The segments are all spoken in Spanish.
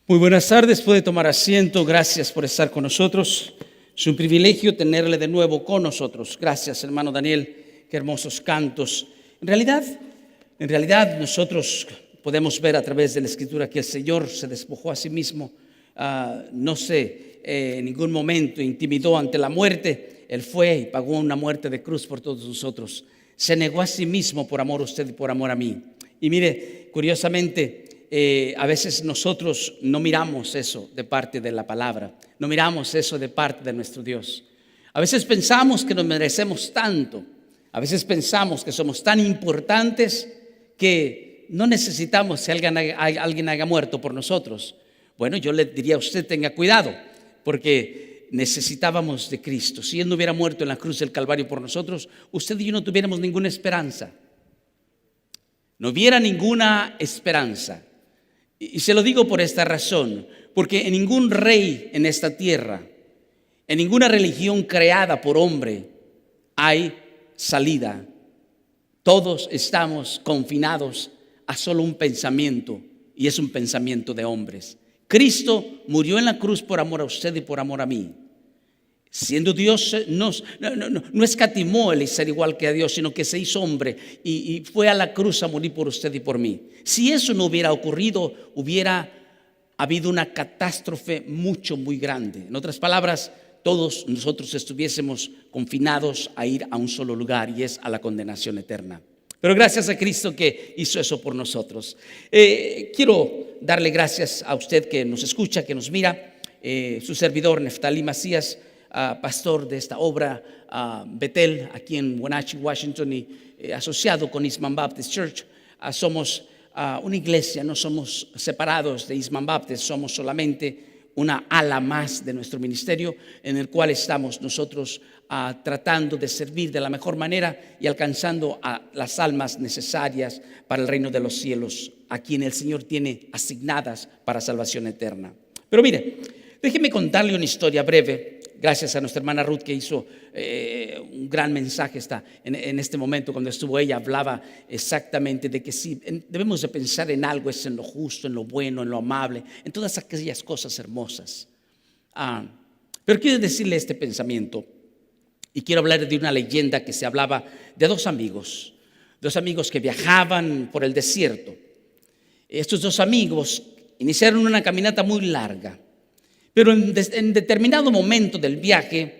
Muy buenas tardes, puede tomar asiento. Gracias por estar con nosotros. Es un privilegio tenerle de nuevo con nosotros. Gracias, hermano Daniel, qué hermosos cantos. En realidad nosotros podemos ver a través de la Escritura que el Señor se despojó a sí mismo. En ningún momento intimidó ante la muerte. Él fue y pagó una muerte de cruz por todos nosotros. Se negó a sí mismo por amor a usted y por amor a mí. Y mire, curiosamente, a veces nosotros no miramos eso de parte de la palabra, no miramos eso de parte de nuestro Dios. A veces pensamos que nos merecemos tanto, a veces pensamos que somos tan importantes que no necesitamos que alguien haya muerto por nosotros. Bueno, yo le diría a usted, tenga cuidado, porque necesitábamos de Cristo. Si Él no hubiera muerto en la cruz del Calvario por nosotros, usted y yo no tuviéramos ninguna esperanza. No hubiera ninguna esperanza. Y se lo digo por esta razón, porque en ningún rey en esta tierra, en ninguna religión creada por hombre, hay salida. Todos estamos confinados a solo un pensamiento, y es un pensamiento de hombres. Cristo murió en la cruz por amor a usted y por amor a mí. Siendo Dios, no escatimó el ser igual que a Dios, sino que se hizo hombre y fue a la cruz a morir por usted y por mí. Si eso no hubiera ocurrido, hubiera habido una catástrofe muy grande. En otras palabras, todos nosotros estuviésemos confinados a ir a un solo lugar, y es a la condenación eterna. Pero gracias a Cristo que hizo eso por nosotros. Quiero darle gracias a usted que nos escucha, que nos mira. Su servidor, Neftalí Macías, pastor de esta obra Betel aquí en Wenatchee, Washington, y asociado con Eastman Baptist Church. Somos una iglesia, no somos separados de Eastman Baptist, somos solamente una ala más de nuestro ministerio, en el cual estamos nosotros tratando de servir de la mejor manera y alcanzando a las almas necesarias para el reino de los cielos, a quien el Señor tiene asignadas para salvación eterna. Pero mire, déjeme contarle una historia breve. Gracias a nuestra hermana Ruth, que hizo un gran mensaje en este momento. Cuando estuvo ella, hablaba exactamente de que sí, debemos de pensar en algo, es en lo justo, en lo bueno, en lo amable, en todas aquellas cosas hermosas. Pero quiero decirle este pensamiento, y quiero hablar de una leyenda que se hablaba de dos amigos que viajaban por el desierto. Estos dos amigos iniciaron una caminata muy larga. Pero en determinado momento del viaje,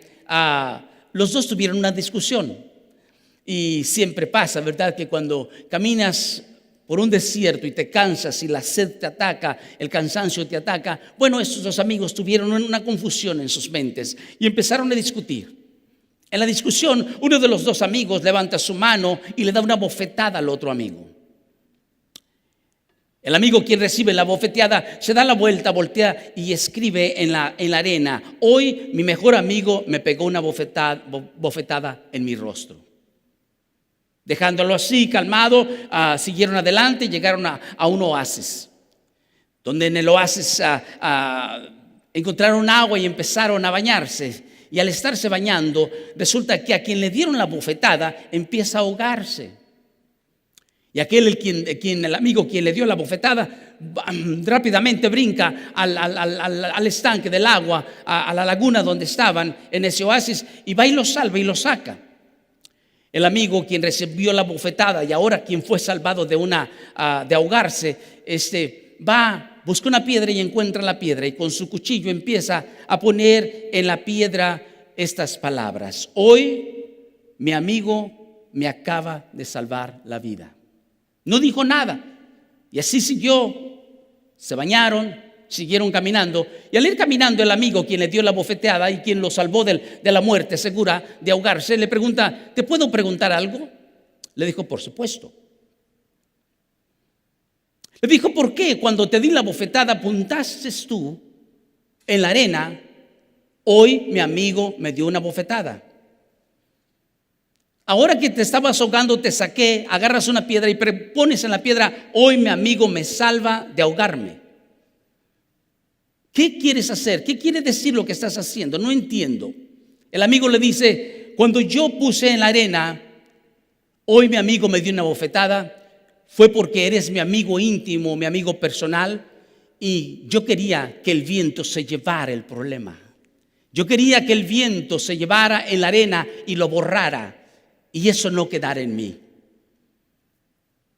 los dos tuvieron una discusión. Y siempre pasa, ¿verdad?, que cuando caminas por un desierto y te cansas y la sed te ataca, el cansancio te ataca, bueno, estos dos amigos tuvieron una confusión en sus mentes y empezaron a discutir. En la discusión, uno de los dos amigos levanta su mano y le da una bofetada al otro amigo. El amigo, quien recibe la bofeteada, se da la vuelta, voltea y escribe en la arena: hoy mi mejor amigo me pegó una bofetada en mi rostro. Dejándolo así, calmado, siguieron adelante y llegaron a un oasis, donde en el oasis encontraron agua y empezaron a bañarse. Y al estarse bañando, resulta que a quien le dieron la bofetada empieza a ahogarse. Y el amigo quien le dio la bofetada rápidamente brinca al estanque del agua, a la laguna donde estaban en ese oasis, y va y lo salva y lo saca. El amigo quien recibió la bofetada y ahora quien fue salvado de ahogarse, busca una piedra y encuentra la piedra, y con su cuchillo empieza a poner en la piedra estas palabras: hoy mi amigo me acaba de salvar la vida. No dijo nada, y así siguió. Se bañaron, siguieron caminando, y al ir caminando, el amigo quien le dio la bofeteada y quien lo salvó de la muerte segura de ahogarse, le pregunta: ¿te puedo preguntar algo? Le dijo: por supuesto. Le dijo: ¿por qué cuando te di la bofetada apuntaste tú en la arena? Hoy mi amigo me dio una bofetada. Ahora que te estabas ahogando, te saqué, agarras una piedra y pones en la piedra: hoy mi amigo me salva de ahogarme. ¿Qué quieres hacer? ¿Qué quiere decir lo que estás haciendo? No entiendo. El amigo le dice: cuando yo puse en la arena, hoy mi amigo me dio una bofetada, fue porque eres mi amigo íntimo, mi amigo personal, y yo quería que el viento se llevara el problema. Yo quería que el viento se llevara en la arena y lo borrara y eso no quedara en mí.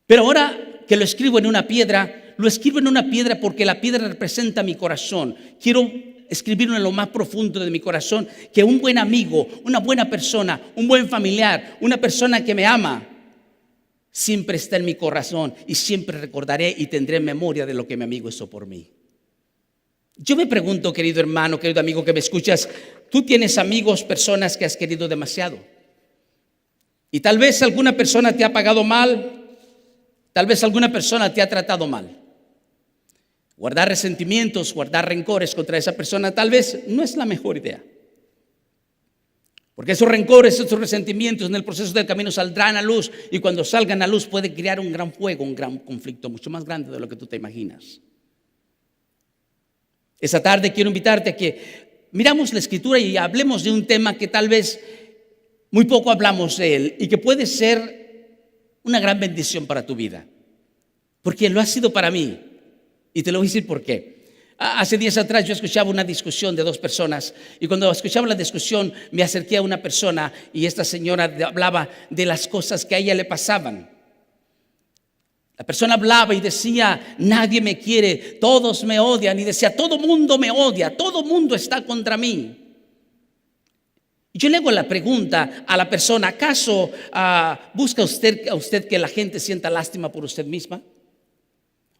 Pero ahora que lo escribo en una piedra, lo escribo en una piedra porque la piedra representa mi corazón. Quiero escribirlo en lo más profundo de mi corazón, que un buen amigo, una buena persona, un buen familiar, una persona que me ama, siempre está en mi corazón y siempre recordaré y tendré memoria de lo que mi amigo hizo por mí. Yo me pregunto, querido hermano, querido amigo que me escuchas, tú tienes amigos, personas que has querido demasiado. Y tal vez alguna persona te ha pagado mal, tal vez alguna persona te ha tratado mal. Guardar resentimientos, guardar rencores contra esa persona tal vez no es la mejor idea. Porque esos rencores, esos resentimientos en el proceso del camino saldrán a luz y cuando salgan a luz puede crear un gran fuego, un gran conflicto, mucho más grande de lo que tú te imaginas. Esta tarde quiero invitarte a que miramos la Escritura y hablemos de un tema que tal vez muy poco hablamos de él y que puede ser una gran bendición para tu vida. Porque lo ha sido para mí y te lo voy a decir por qué. Hace días atrás yo escuchaba una discusión de dos personas y cuando escuchaba la discusión me acerqué a una persona y esta señora hablaba de las cosas que a ella le pasaban. La persona hablaba y decía, nadie me quiere, todos me odian, y decía, todo mundo me odia, todo mundo está contra mí. Y yo le hago la pregunta a la persona, ¿acaso busca usted que la gente sienta lástima por usted misma?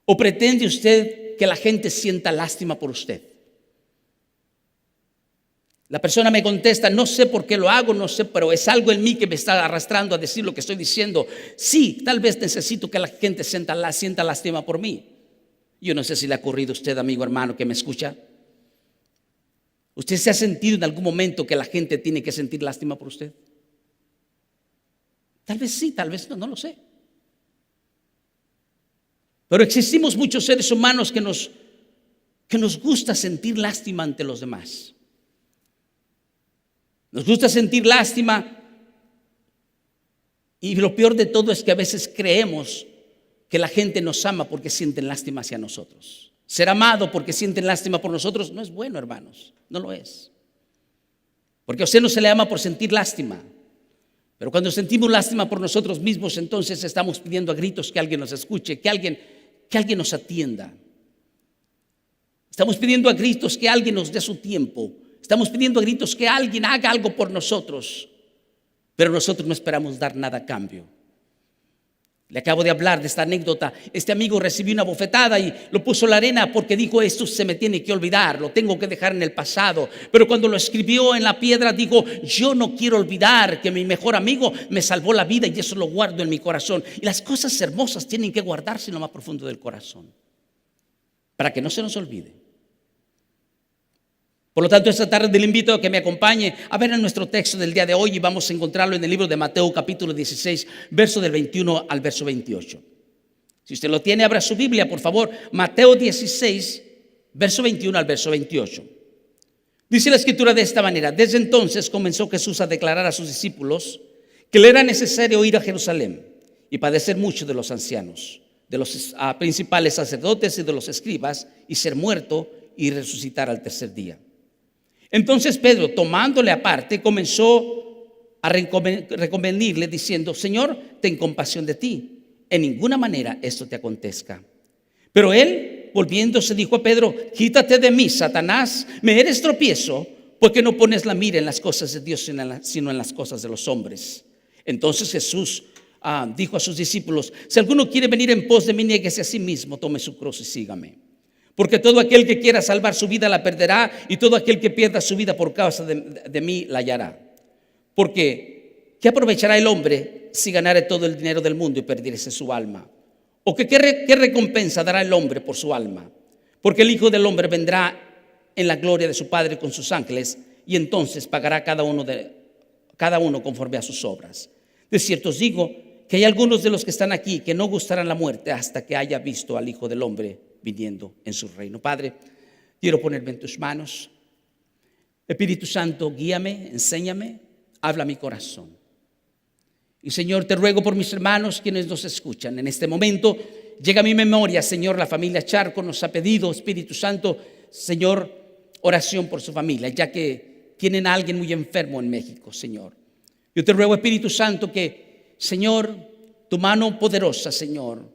¿O pretende usted que la gente sienta lástima por usted? La persona me contesta, no sé por qué lo hago, no sé, pero es algo en mí que me está arrastrando a decir lo que estoy diciendo. Sí, tal vez necesito que la gente sienta lástima por mí. Yo no sé si le ha ocurrido a usted, amigo, hermano, que me escucha. ¿Usted se ha sentido en algún momento que la gente tiene que sentir lástima por usted? Tal vez sí, tal vez no lo sé. Pero existimos muchos seres humanos que nos gusta sentir lástima ante los demás. Nos gusta sentir lástima y lo peor de todo es que a veces creemos que la gente nos ama porque sienten lástima hacia nosotros. Ser amado porque sienten lástima por nosotros no es bueno, hermanos, no lo es. Porque a usted no se le ama por sentir lástima. Pero cuando sentimos lástima por nosotros mismos, entonces estamos pidiendo a gritos que alguien nos escuche, que alguien nos atienda. Estamos pidiendo a gritos que alguien nos dé su tiempo. Estamos pidiendo a gritos que alguien haga algo por nosotros, pero nosotros no esperamos dar nada a cambio. Le acabo de hablar de esta anécdota. Este amigo recibió una bofetada y lo puso en la arena porque dijo, esto se me tiene que olvidar, lo tengo que dejar en el pasado. Pero cuando lo escribió en la piedra dijo, yo no quiero olvidar que mi mejor amigo me salvó la vida y eso lo guardo en mi corazón. Y las cosas hermosas tienen que guardarse en lo más profundo del corazón para que no se nos olvide. Por lo tanto, esta tarde le invito a que me acompañe a ver en nuestro texto del día de hoy y vamos a encontrarlo en el libro de Mateo capítulo 16, verso del 21 al verso 28. Si usted lo tiene, abra su Biblia, por favor. Mateo 16, verso 21 al verso 28. Dice la Escritura de esta manera: desde entonces comenzó Jesús a declarar a sus discípulos que le era necesario ir a Jerusalén y padecer mucho de los ancianos, de los principales sacerdotes y de los escribas, y ser muerto y resucitar al tercer día. Entonces Pedro, tomándole aparte, comenzó a reconvenirle diciendo, Señor, ten compasión de ti, en ninguna manera esto te acontezca. Pero él, volviéndose, dijo a Pedro, quítate de mí, Satanás, me eres tropiezo, porque no pones la mira en las cosas de Dios, sino en las cosas de los hombres. Entonces Jesús dijo a sus discípulos, si alguno quiere venir en pos de mí, niéguese a sí mismo, tome su cruz y sígame. Porque todo aquel que quiera salvar su vida la perderá, y todo aquel que pierda su vida por causa de mí la hallará. Porque ¿qué aprovechará el hombre si ganare todo el dinero del mundo y perdiese su alma? ¿O qué recompensa dará el hombre por su alma? Porque el Hijo del Hombre vendrá en la gloria de su Padre con sus ángeles, y entonces pagará cada uno conforme a sus obras. De cierto os digo que hay algunos de los que están aquí que no gustarán la muerte hasta que haya visto al Hijo del Hombre viniendo en su reino. Padre, quiero ponerme en tus manos. Espíritu Santo, guíame, enséñame, habla a mi corazón. Y Señor, te ruego por mis hermanos quienes nos escuchan. En este momento llega a mi memoria, Señor, la familia Charco nos ha pedido, Espíritu Santo, Señor, oración por su familia, ya que tienen a alguien muy enfermo en México, Señor. Yo te ruego, Espíritu Santo, que, Señor, tu mano poderosa, Señor,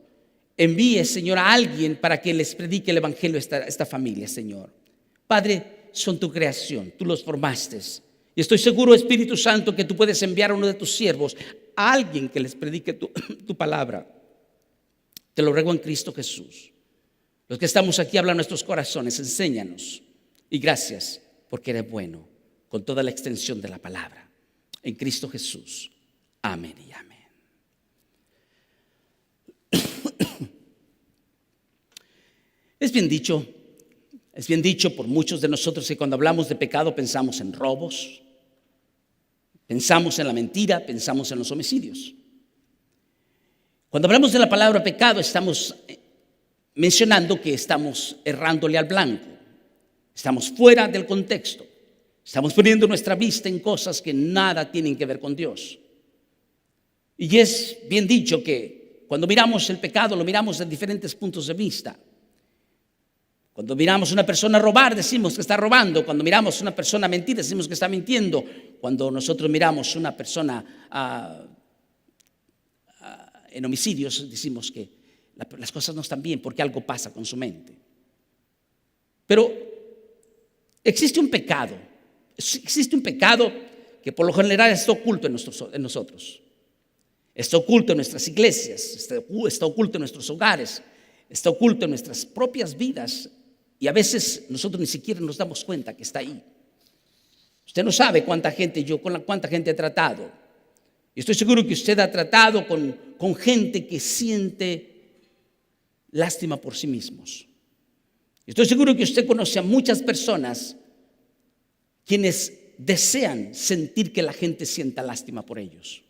envíe, Señor, a alguien para que les predique el evangelio a esta familia, Señor. Padre, son tu creación, tú los formaste. Y estoy seguro, Espíritu Santo, que tú puedes enviar a uno de tus siervos, a alguien que les predique tu palabra. Te lo ruego en Cristo Jesús. Los que estamos aquí, habla a nuestros corazones, enséñanos. Y gracias, porque eres bueno, con toda la extensión de la palabra. En Cristo Jesús. Amén y amén. Es bien dicho por muchos de nosotros que cuando hablamos de pecado pensamos en robos, pensamos en la mentira, pensamos en los homicidios. Cuando hablamos de la palabra pecado estamos mencionando que estamos errándole al blanco, estamos fuera del contexto, estamos poniendo nuestra vista en cosas que nada tienen que ver con Dios. Y es bien dicho que cuando miramos el pecado lo miramos de diferentes puntos de vista. Cuando miramos a una persona robar, decimos que está robando. Cuando miramos a una persona mentir, decimos que está mintiendo. Cuando nosotros miramos a una persona en homicidios, decimos que las cosas no están bien porque algo pasa con su mente. Pero existe un pecado que por lo general está oculto en nosotros. Está oculto en nuestras iglesias, está oculto en nuestros hogares, está oculto en nuestras propias vidas. Y a veces nosotros ni siquiera nos damos cuenta que está ahí. Usted no sabe con cuánta gente he tratado. Y estoy seguro que usted ha tratado con gente que siente lástima por sí mismos. Estoy seguro que usted conoce a muchas personas quienes desean sentir que la gente sienta lástima por ellos.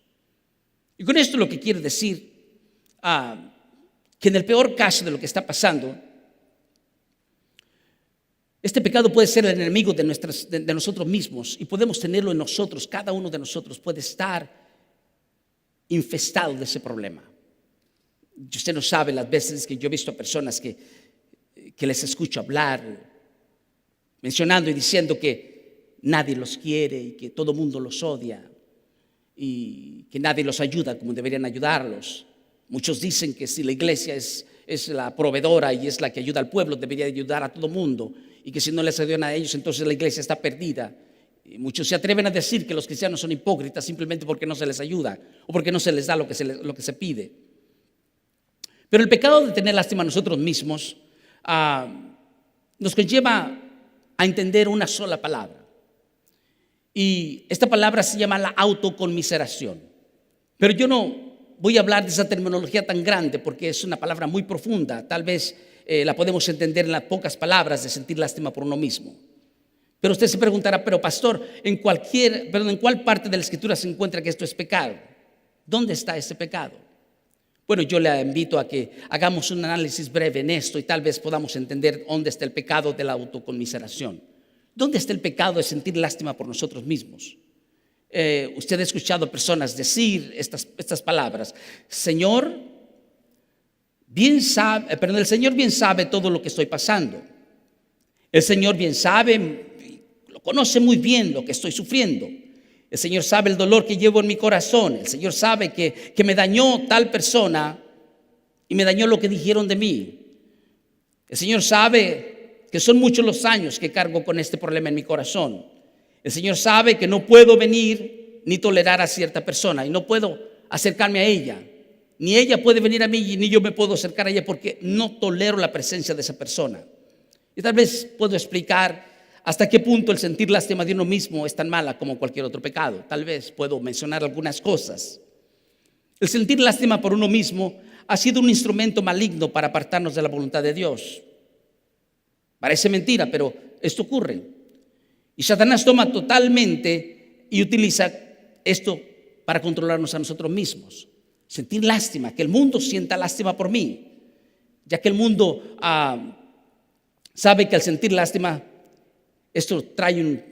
Y con esto lo que quiero decir, que en el peor caso de lo que está pasando, este pecado puede ser el enemigo de nosotros mismos y podemos tenerlo en nosotros. Cada uno de nosotros puede estar infestado de ese problema. Usted no sabe las veces que yo he visto a personas que les escucho hablar, mencionando y diciendo que nadie los quiere y que todo mundo los odia y que nadie los ayuda como deberían ayudarlos. Muchos dicen que si la iglesia es la proveedora y es la que ayuda al pueblo, debería ayudar a todo mundo, y que si no les ayudan a ellos, entonces la iglesia está perdida. Y muchos se atreven a decir que los cristianos son hipócritas simplemente porque no se les ayuda o porque no se les da lo que se pide. Pero el pecado de tener lástima a nosotros mismos nos conlleva a entender una sola palabra. Y esta palabra se llama la autoconmiseración. Pero yo no voy a hablar de esa terminología tan grande porque es una palabra muy profunda. Tal vez la podemos entender en las pocas palabras de sentir lástima por uno mismo. Pero usted se preguntará, pero pastor, ¿en cuál parte de la escritura se encuentra que esto es pecado? ¿Dónde está ese pecado? Bueno, yo le invito a que hagamos un análisis breve en esto y tal vez podamos entender dónde está el pecado de la autoconmiseración. ¿Dónde está el pecado de sentir lástima por nosotros mismos? Usted ha escuchado personas decir estas palabras: el Señor bien sabe todo lo que estoy pasando. El Señor bien sabe, lo conoce muy bien lo que estoy sufriendo. El Señor sabe el dolor que llevo en mi corazón. El Señor sabe que me dañó tal persona y me dañó lo que dijeron de mí. El Señor sabe que son muchos los años que cargo con este problema en mi corazón. El Señor sabe que no puedo venir ni tolerar a cierta persona y no puedo acercarme a ella. Ni ella puede venir a mí ni yo me puedo acercar a ella porque no tolero la presencia de esa persona. Y tal vez puedo explicar hasta qué punto el sentir lástima de uno mismo es tan mala como cualquier otro pecado. Tal vez puedo mencionar algunas cosas. El sentir lástima por uno mismo ha sido un instrumento maligno para apartarnos de la voluntad de Dios. Parece mentira, pero esto ocurre. Y Satanás toma totalmente y utiliza esto para controlarnos a nosotros mismos. Sentir lástima, que el mundo sienta lástima por mí, ya que el mundo sabe que al sentir lástima, esto trae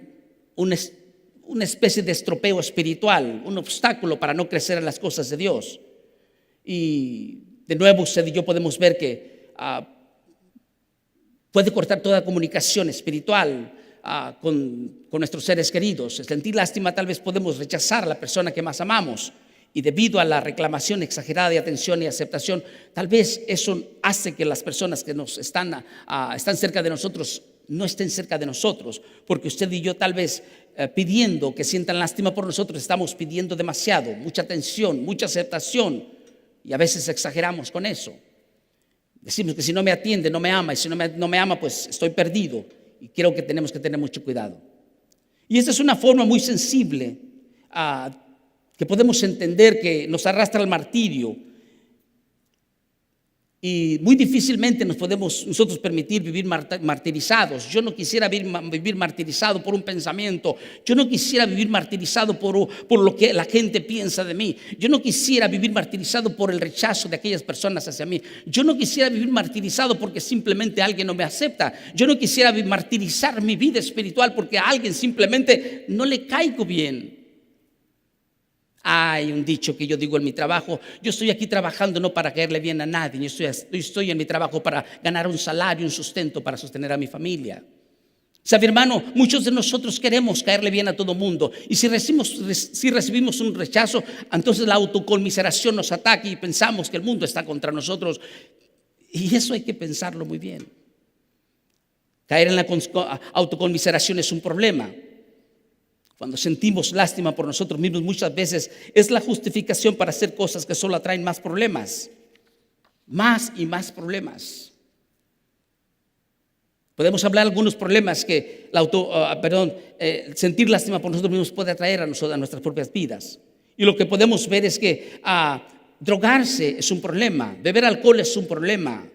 una especie de estropeo espiritual, un obstáculo para no crecer en las cosas de Dios. Y de nuevo usted y yo podemos ver que puede cortar toda comunicación espiritual con nuestros seres queridos. Sentir lástima, tal vez podemos rechazar a la persona que más amamos, y debido a la reclamación exagerada de atención y aceptación, tal vez eso hace que las personas que nos están cerca de nosotros no estén cerca de nosotros, porque usted y yo tal vez pidiendo que sientan lástima por nosotros estamos pidiendo demasiado, mucha atención, mucha aceptación, y a veces exageramos con eso. Decimos que si no me atiende, no me ama, y si no me ama, pues estoy perdido. Y creo que tenemos que tener mucho cuidado. Y esta es una forma muy sensible que podemos entender que nos arrastra al martirio. Y muy difícilmente nos podemos nosotros permitir vivir martirizados. Yo no quisiera vivir martirizado por un pensamiento. Yo no quisiera vivir martirizado por lo que la gente piensa de mí. Yo no quisiera vivir martirizado por el rechazo de aquellas personas hacia mí. Yo no quisiera vivir martirizado porque simplemente alguien no me acepta. Yo no quisiera martirizar mi vida espiritual porque a alguien simplemente no le caigo bien. Hay un dicho que yo digo en mi trabajo: yo estoy aquí trabajando no para caerle bien a nadie, yo estoy en mi trabajo para ganar un salario, un sustento para sostener a mi familia. ¿Sabe, hermano? Muchos de nosotros queremos caerle bien a todo mundo, y si recibimos un rechazo, entonces la autoconmiseración nos ataca y pensamos que el mundo está contra nosotros, y eso hay que pensarlo muy bien. Caer en la autoconmiseración es un problema. Cuando sentimos lástima por nosotros mismos, muchas veces es la justificación para hacer cosas que solo atraen más problemas, más y más problemas. Podemos hablar de algunos problemas que sentir lástima por nosotros mismos puede atraer a nuestras propias vidas. Y lo que podemos ver es que drogarse es un problema, beber alcohol es un problema,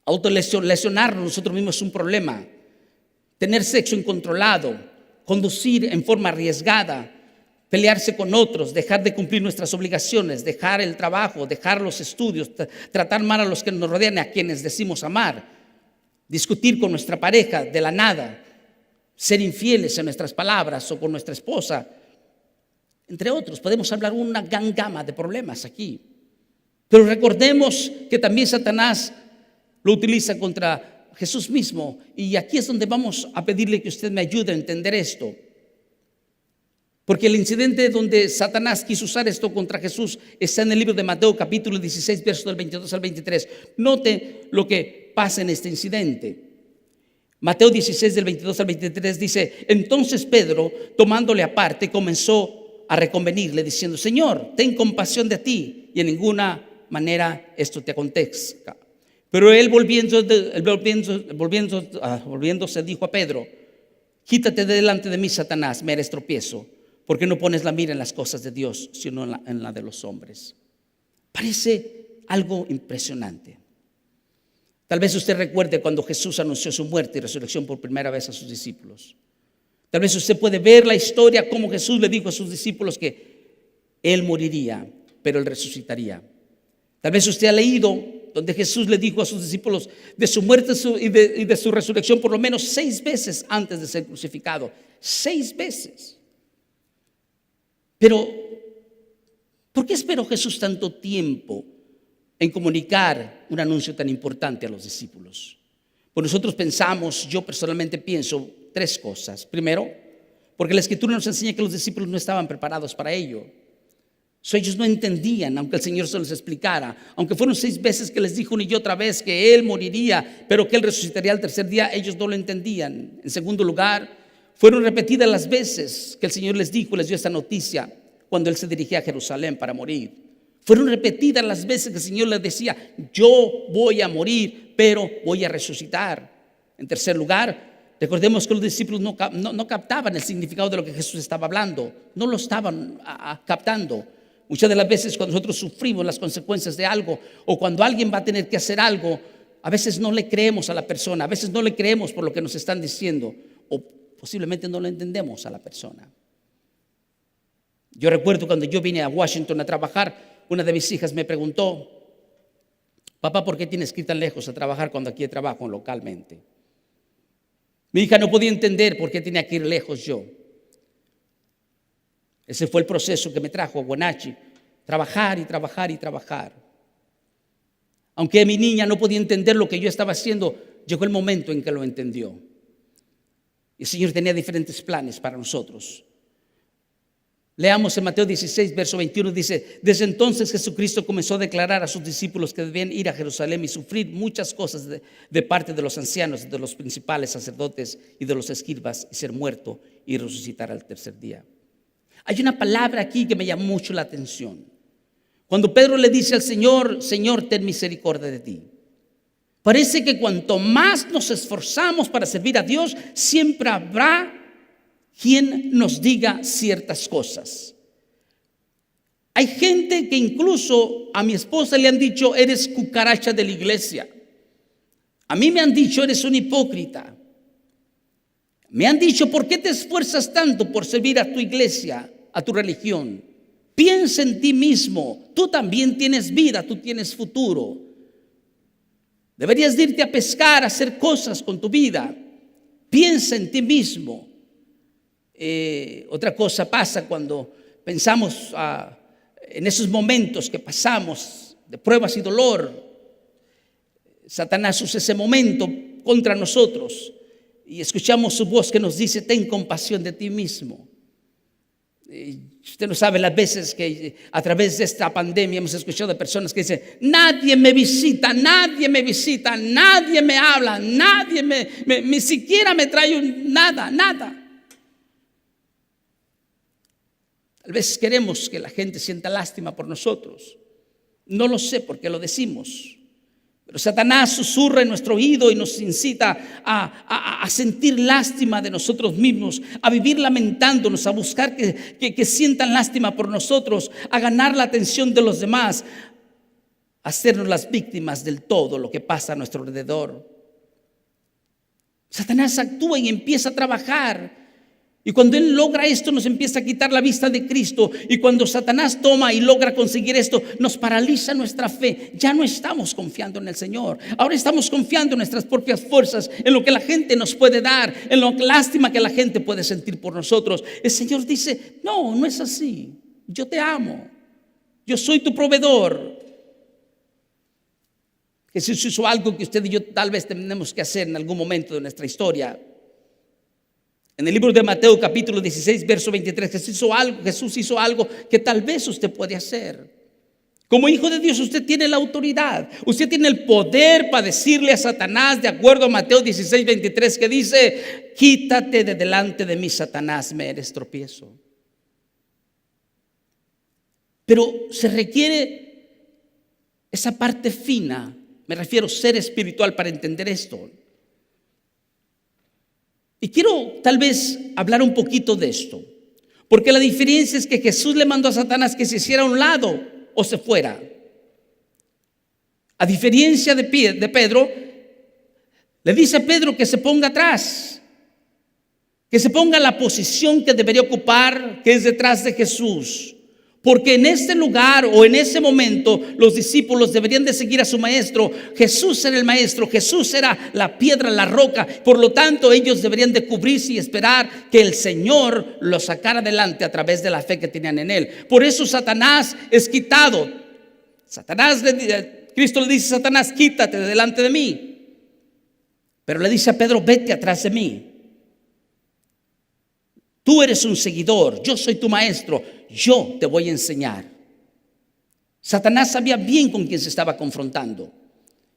autolesionarnos nosotros mismos es un problema, tener sexo incontrolado, conducir en forma arriesgada, pelearse con otros, dejar de cumplir nuestras obligaciones, dejar el trabajo, dejar los estudios, tratar mal a los que nos rodean, a quienes decimos amar, discutir con nuestra pareja de la nada, ser infieles en nuestras palabras o con nuestra esposa, entre otros. Podemos hablar una gran gama de problemas aquí. Pero recordemos que también Satanás lo utiliza contra Jesús mismo, y aquí es donde vamos a pedirle que usted me ayude a entender esto, porque el incidente donde Satanás quiso usar esto contra Jesús está en el libro de Mateo capítulo 16 versos del 22 al 23. Note lo que pasa en este incidente. Mateo 16 del 22 al 23 dice: entonces Pedro, tomándole aparte, comenzó a reconvenirle diciendo: Señor, ten compasión de ti, y en ninguna manera esto te acontezca. Pero él volviéndose dijo a Pedro: quítate de delante de mí, Satanás, me eres tropiezo, porque no pones la mira en las cosas de Dios, sino en la de los hombres. Parece algo impresionante. Tal vez usted recuerde cuando Jesús anunció su muerte y resurrección por primera vez a sus discípulos. Tal vez usted puede ver la historia como Jesús le dijo a sus discípulos que él moriría, pero él resucitaría. Tal vez usted ha leído donde Jesús le dijo a sus discípulos de su muerte y de su resurrección por lo menos 6 veces antes de ser crucificado. 6 veces. Pero, ¿por qué esperó Jesús tanto tiempo en comunicar un anuncio tan importante a los discípulos? Pues nosotros pensamos, yo personalmente pienso 3 cosas. Primero, porque la Escritura nos enseña que los discípulos no estaban preparados para ello. Ellos no entendían, aunque el Señor se los explicara. Aunque fueron 6 veces que les dijo una y otra vez que Él moriría, pero que Él resucitaría al tercer día, ellos no lo entendían. En segundo lugar, fueron repetidas las veces que el Señor les dio esta noticia cuando Él se dirigía a Jerusalén para morir. Fueron repetidas las veces que el Señor les decía: yo voy a morir, pero voy a resucitar. En tercer lugar, recordemos que los discípulos no captaban el significado de lo que Jesús estaba hablando. No lo estaban captando. Muchas de las veces cuando nosotros sufrimos las consecuencias de algo, o cuando alguien va a tener que hacer algo, a veces no le creemos a la persona, a veces no le creemos por lo que nos están diciendo, o posiblemente no lo entendemos a la persona. Yo recuerdo cuando yo vine a Washington a trabajar, una de mis hijas me preguntó: papá, ¿por qué tienes que ir tan lejos a trabajar cuando aquí trabajo localmente? Mi hija no podía entender por qué tenía que ir lejos yo. Ese fue el proceso que me trajo a Guanachi. Trabajar y trabajar y trabajar. Aunque mi niña no podía entender lo que yo estaba haciendo, llegó el momento en que lo entendió. Y el Señor tenía diferentes planes para nosotros. Leamos en Mateo 16, verso 21, dice: desde entonces Jesucristo comenzó a declarar a sus discípulos que debían ir a Jerusalén y sufrir muchas cosas de parte de los ancianos, de los principales sacerdotes y de los escribas, y ser muerto y resucitar al tercer día. Hay una palabra aquí que me llamó mucho la atención. Cuando Pedro le dice al Señor: Señor, ten misericordia de ti. Parece que cuanto más nos esforzamos para servir a Dios, siempre habrá quien nos diga ciertas cosas. Hay gente que incluso a mi esposa le han dicho: eres cucaracha de la iglesia. A mí me han dicho: eres un hipócrita. Me han dicho: ¿por qué te esfuerzas tanto por servir a tu iglesia, a tu religión? Piensa en ti mismo. Tú también tienes vida, tú tienes futuro. Deberías de irte a pescar, a hacer cosas con tu vida. Piensa en ti mismo. Otra cosa pasa cuando pensamos en esos momentos que pasamos de pruebas y dolor. Satanás usa ese momento contra nosotros y escuchamos su voz que nos dice: ten compasión de ti mismo. Usted no sabe las veces que a través de esta pandemia hemos escuchado de personas que dicen: nadie me visita, nadie me visita, nadie me habla, nadie ni siquiera me trae nada. Tal vez queremos que la gente sienta lástima por nosotros. No lo sé por qué lo decimos. Pero Satanás susurra en nuestro oído y nos incita a sentir lástima de nosotros mismos, a vivir lamentándonos, a buscar que sientan lástima por nosotros, a ganar la atención de los demás, a hacernos las víctimas del todo lo que pasa a nuestro alrededor. Satanás actúa y empieza a trabajar. Y cuando él logra esto, nos empieza a quitar la vista de Cristo. Y cuando Satanás toma y logra conseguir esto, nos paraliza nuestra fe. Ya no estamos confiando en el Señor. Ahora estamos confiando en nuestras propias fuerzas, en lo que la gente nos puede dar, en la lástima que la gente puede sentir por nosotros. El Señor dice: no es así. Yo te amo. Yo soy tu proveedor. Jesús hizo algo que usted y yo tal vez tenemos que hacer en algún momento de nuestra historia. En el libro de Mateo capítulo 16 verso 23, Jesús hizo algo que tal vez usted puede hacer. Como hijo de Dios, usted tiene la autoridad, usted tiene el poder para decirle a Satanás, de acuerdo a Mateo 16, 23, que dice: quítate de delante de mí, Satanás, me eres tropiezo. Pero se requiere esa parte fina, me refiero ser espiritual, para entender esto. Y quiero tal vez hablar un poquito de esto, porque la diferencia es que Jesús le mandó a Satanás que se hiciera a un lado o se fuera. A diferencia de Pedro, le dice a Pedro que se ponga atrás, que se ponga en la posición que debería ocupar, que es detrás de Jesús. Porque en este lugar o en ese momento los discípulos deberían de seguir a su maestro. Jesús era el maestro, Jesús era la piedra, la roca. Por lo tanto, ellos deberían de cubrirse y esperar que el Señor los sacara adelante a través de la fe que tenían en Él. Por eso Satanás es quitado. Cristo le dice a Satanás: quítate de delante de mí. Pero le dice a Pedro: vete atrás de mí. Tú eres un seguidor, yo soy tu maestro, yo te voy a enseñar. Satanás sabía bien con quién se estaba confrontando.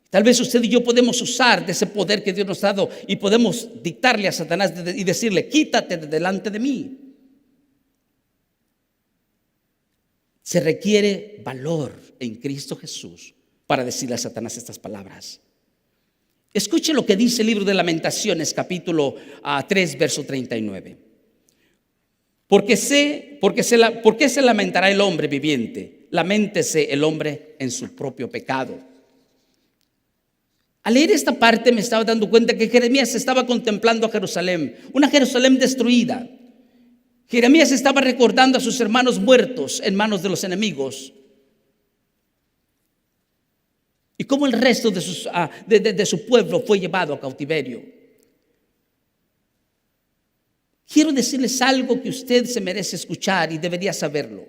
Tal vez usted y yo podemos usar de ese poder que Dios nos ha dado y podemos dictarle a Satanás y decirle: quítate de delante de mí. Se requiere valor en Cristo Jesús para decirle a Satanás estas palabras. Escuche lo que dice el libro de Lamentaciones, capítulo 3, verso 39. ¿Por qué se lamentará el hombre viviente? Laméntese el hombre en su propio pecado. Al leer esta parte me estaba dando cuenta que Jeremías estaba contemplando a Jerusalén, una Jerusalén destruida. Jeremías estaba recordando a sus hermanos muertos en manos de los enemigos. Y cómo el resto de su pueblo fue llevado a cautiverio. quiero decirles algo que usted se merece escuchar y debería saberlo.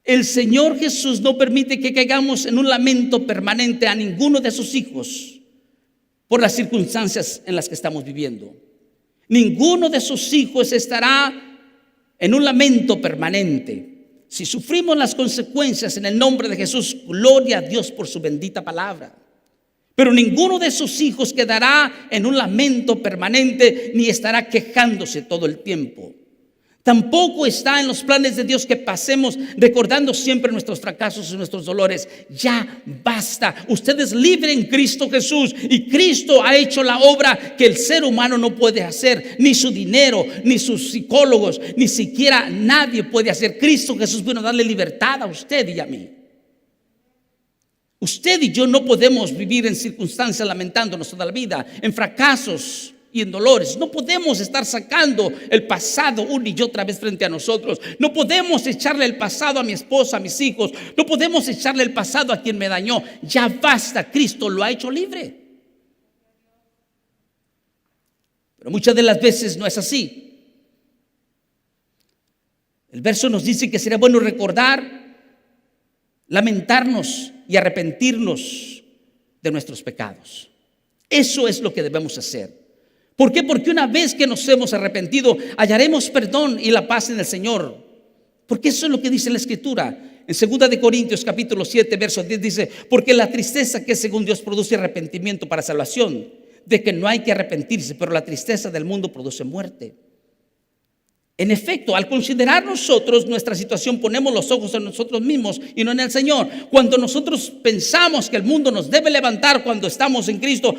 El Señor Jesús no permite que caigamos en un lamento permanente a ninguno de sus hijos por las circunstancias en las que estamos viviendo. Ninguno de sus hijos estará en un lamento permanente. Si sufrimos las consecuencias en el nombre de Jesús, gloria a Dios por su bendita palabra. Pero ninguno de sus hijos quedará en un lamento permanente ni estará quejándose todo el tiempo. Tampoco está en los planes de Dios que pasemos recordando siempre nuestros fracasos y nuestros dolores. Ya basta. Usted es libre en Cristo Jesús y Cristo ha hecho la obra que el ser humano no puede hacer. Ni su dinero, ni sus psicólogos, ni siquiera nadie puede hacer. Cristo Jesús vino a darle libertad a usted y a mí. Usted y yo no podemos vivir en circunstancias lamentándonos toda la vida, en fracasos y en dolores. No podemos estar sacando el pasado una y otra vez frente a nosotros. No podemos echarle el pasado a mi esposa, a mis hijos. No podemos echarle el pasado a quien me dañó. Ya basta, Cristo lo ha hecho libre. Pero muchas de las veces no es así. El verso nos dice que sería bueno recordar, lamentarnos y arrepentirnos de nuestros pecados. Eso es lo que debemos hacer. ¿Por qué? Porque una vez que nos hemos arrepentido, hallaremos perdón y la paz en el Señor. Porque eso es lo que dice la Escritura. En 2 de Corintios capítulo 7, verso 10 dice: porque la tristeza que según Dios produce arrepentimiento para salvación, de que no hay que arrepentirse, pero la tristeza del mundo produce muerte. En efecto, al considerar nosotros nuestra situación, ponemos los ojos en nosotros mismos y no en el Señor. Cuando nosotros pensamos que el mundo nos debe levantar cuando estamos en Cristo,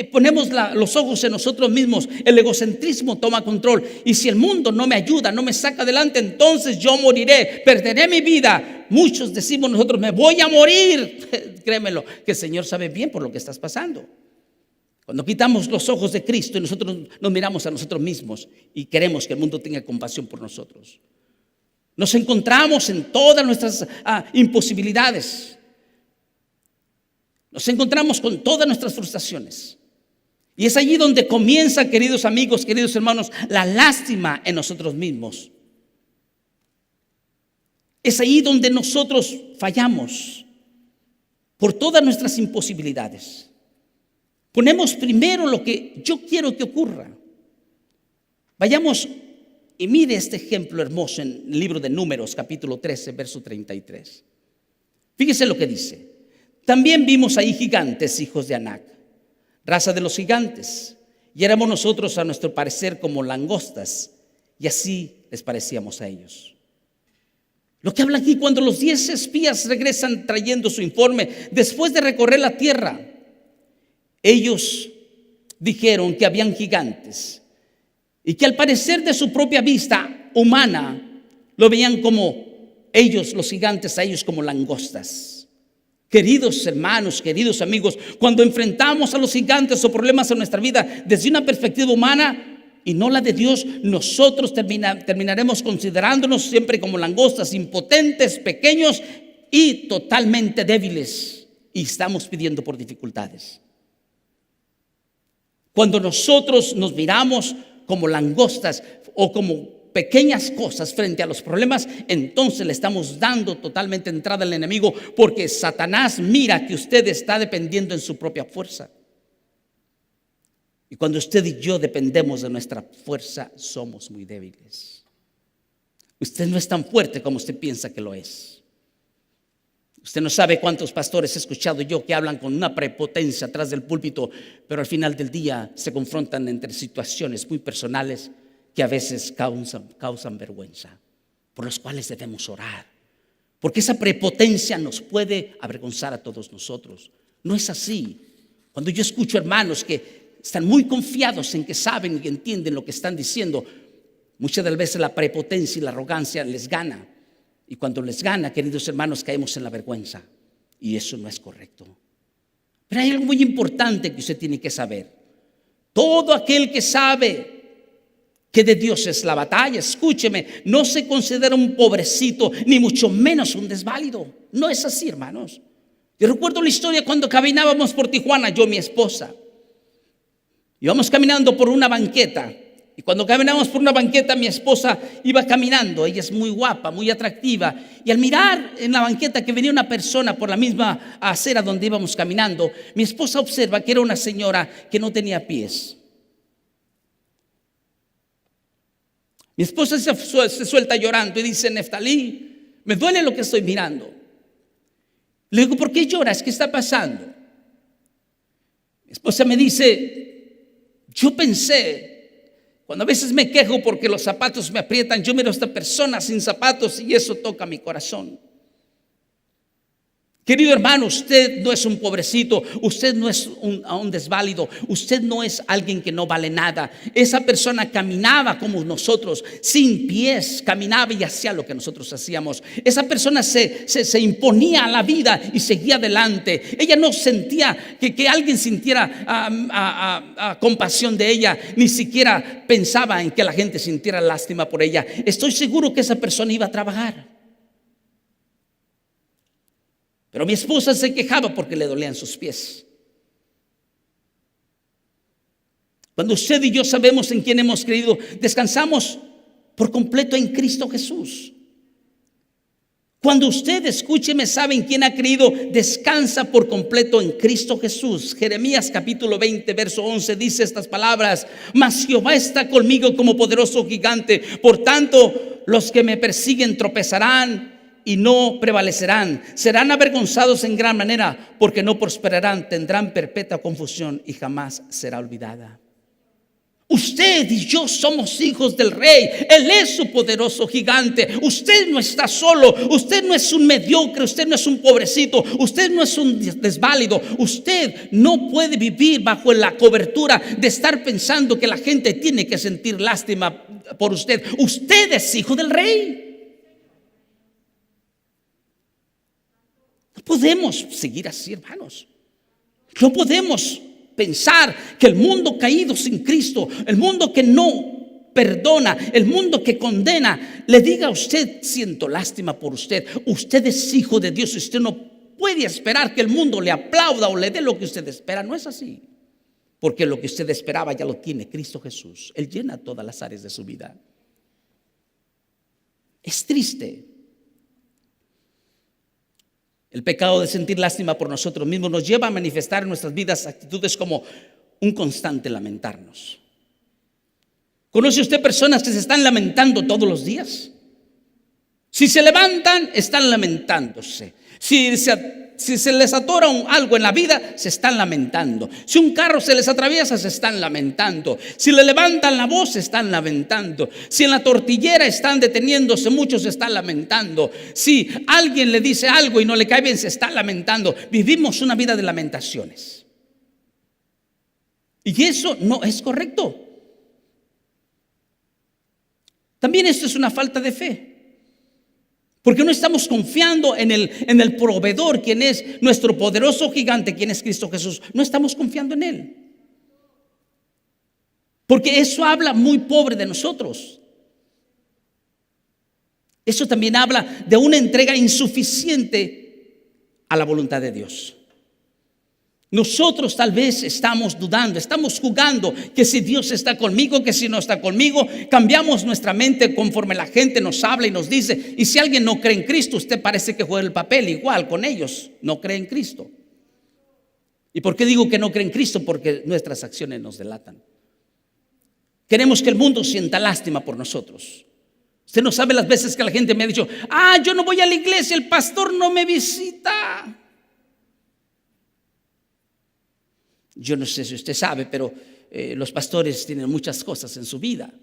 ponemos los ojos en nosotros mismos. El egocentrismo toma control. Y si el mundo no me ayuda, no me saca adelante, entonces yo moriré, perderé mi vida. Muchos decimos nosotros: me voy a morir. Créemelo, que el Señor sabe bien por lo que estás pasando. Cuando quitamos los ojos de Cristo y nosotros nos miramos a nosotros mismos y queremos que el mundo tenga compasión por nosotros, nos encontramos en todas nuestras imposibilidades. Nos encontramos con todas nuestras frustraciones. Y es allí donde comienza, queridos amigos, queridos hermanos, la lástima en nosotros mismos. Es ahí donde nosotros fallamos por todas nuestras imposibilidades. Ponemos primero lo que yo quiero que ocurra. Vayamos y mire este ejemplo hermoso en el libro de Números, capítulo 13, verso 33. Fíjese lo que dice: también vimos ahí gigantes, hijos de Anac, raza de los gigantes, y éramos nosotros a nuestro parecer como langostas, y así les parecíamos a ellos. Lo que habla aquí, cuando los 10 espías regresan trayendo su informe después de recorrer la tierra, ellos dijeron que habían gigantes y que al parecer de su propia vista humana lo veían como ellos, los gigantes, a ellos como langostas. Queridos hermanos, queridos amigos, cuando enfrentamos a los gigantes o problemas en nuestra vida desde una perspectiva humana y no la de Dios, nosotros terminaremos considerándonos siempre como langostas, impotentes, pequeños y totalmente débiles, y estamos pidiendo por dificultades. Cuando nosotros nos miramos como langostas o como pequeñas cosas frente a los problemas, entonces le estamos dando totalmente entrada al enemigo, porque Satanás mira que usted está dependiendo en su propia fuerza. Y cuando usted y yo dependemos de nuestra fuerza, somos muy débiles. Usted no es tan fuerte como usted piensa que lo es. Usted no sabe cuántos pastores he escuchado yo que hablan con una prepotencia atrás del púlpito, pero al final del día se confrontan entre situaciones muy personales que a veces causan vergüenza, por las cuales debemos orar, porque esa prepotencia nos puede avergonzar a todos nosotros. No es así. Cuando yo escucho hermanos que están muy confiados en que saben y entienden lo que están diciendo, muchas de las veces la prepotencia y la arrogancia les gana. Y cuando les gana, queridos hermanos, caemos en la vergüenza. Y eso no es correcto. Pero hay algo muy importante que usted tiene que saber. Todo aquel que sabe que de Dios es la batalla, escúcheme, no se considera un pobrecito, ni mucho menos un desválido. No es así, hermanos. Yo recuerdo la historia cuando caminábamos por Tijuana, yo y mi esposa. Íbamos caminando por una banqueta Y cuando caminamos por una banqueta, mi esposa iba caminando. Ella es muy guapa, muy atractiva. Y al mirar en la banqueta que venía una persona por la misma acera donde íbamos caminando, mi esposa observa que era una señora que no tenía pies. Mi esposa se suelta llorando y dice: Neftalí, me duele lo que estoy mirando. Le digo: ¿por qué lloras? ¿Qué está pasando? Mi esposa me dice: yo pensé, cuando a veces me quejo porque los zapatos me aprietan, yo miro a esta persona sin zapatos y eso toca mi corazón. Querido hermano, usted no es un pobrecito, usted no es un desválido, usted no es alguien que no vale nada. Esa persona caminaba como nosotros, sin pies, caminaba y hacía lo que nosotros hacíamos. Esa persona se imponía a la vida y seguía adelante. Ella no sentía que alguien sintiera compasión de ella, ni siquiera pensaba en que la gente sintiera lástima por ella. Estoy seguro que esa persona iba a trabajar. Pero mi esposa se quejaba porque le dolían sus pies. Cuando usted y yo sabemos en quién hemos creído, descansamos por completo en Cristo Jesús. Cuando usted, escúcheme, sabe en quién ha creído, descansa por completo en Cristo Jesús. Jeremías capítulo 20, verso 11 dice estas palabras: mas Jehová está conmigo como poderoso gigante. Por tanto, los que me persiguen tropezarán y no prevalecerán, serán avergonzados en gran manera, porque no prosperarán, tendrán perpetua confusión y jamás será olvidada. Usted y yo somos hijos del Rey. Él es su poderoso gigante. Usted no está solo. Usted no es un mediocre. Usted no es un pobrecito. Usted no es un desválido. Usted no puede vivir bajo la cobertura de estar pensando que la gente tiene que sentir lástima por usted. Usted es hijo del Rey. No podemos seguir así, hermanos. No podemos pensar que el mundo caído sin Cristo, el mundo que no perdona, el mundo que condena, le diga a usted: siento lástima por usted. Usted es hijo de Dios y usted no puede esperar que el mundo le aplauda o le dé lo que usted espera. No es así, porque lo que usted esperaba ya lo tiene Cristo Jesús. Él llena todas las áreas de su vida. Es triste. El pecado de sentir lástima por nosotros mismos nos lleva a manifestar en nuestras vidas actitudes como un constante lamentarnos. ¿Conoce usted personas que se están lamentando todos los días? Si se levantan, están lamentándose. Si se les atora algo en la vida, se están lamentando. Si un carro se les atraviesa, se están lamentando. Si le levantan la voz, se están lamentando. Si en la tortillera están deteniéndose, muchos se están lamentando. Si alguien le dice algo y no le cae bien, se está lamentando. Vivimos una vida de lamentaciones. Y eso no es correcto. También esto es una falta de fe. Porque no estamos confiando en el proveedor, quien es nuestro poderoso gigante, quien es Cristo Jesús. No estamos confiando en Él. Porque eso habla muy pobre de nosotros. Eso también habla de una entrega insuficiente a la voluntad de Dios. Nosotros tal vez estamos dudando, estamos jugando que si Dios está conmigo, que si no está conmigo. Cambiamos nuestra mente conforme la gente nos habla y nos dice. Y si alguien no cree en Cristo, usted parece que juega el papel igual con ellos. No cree en Cristo. ¿Y por qué digo que no cree en Cristo? Porque nuestras acciones nos delatan. Queremos que el mundo sienta lástima por nosotros. Usted no sabe las veces que la gente me ha dicho: yo no voy a la iglesia, el pastor no me visita. Yo no sé si usted sabe, pero los pastores tienen muchas cosas en su vida.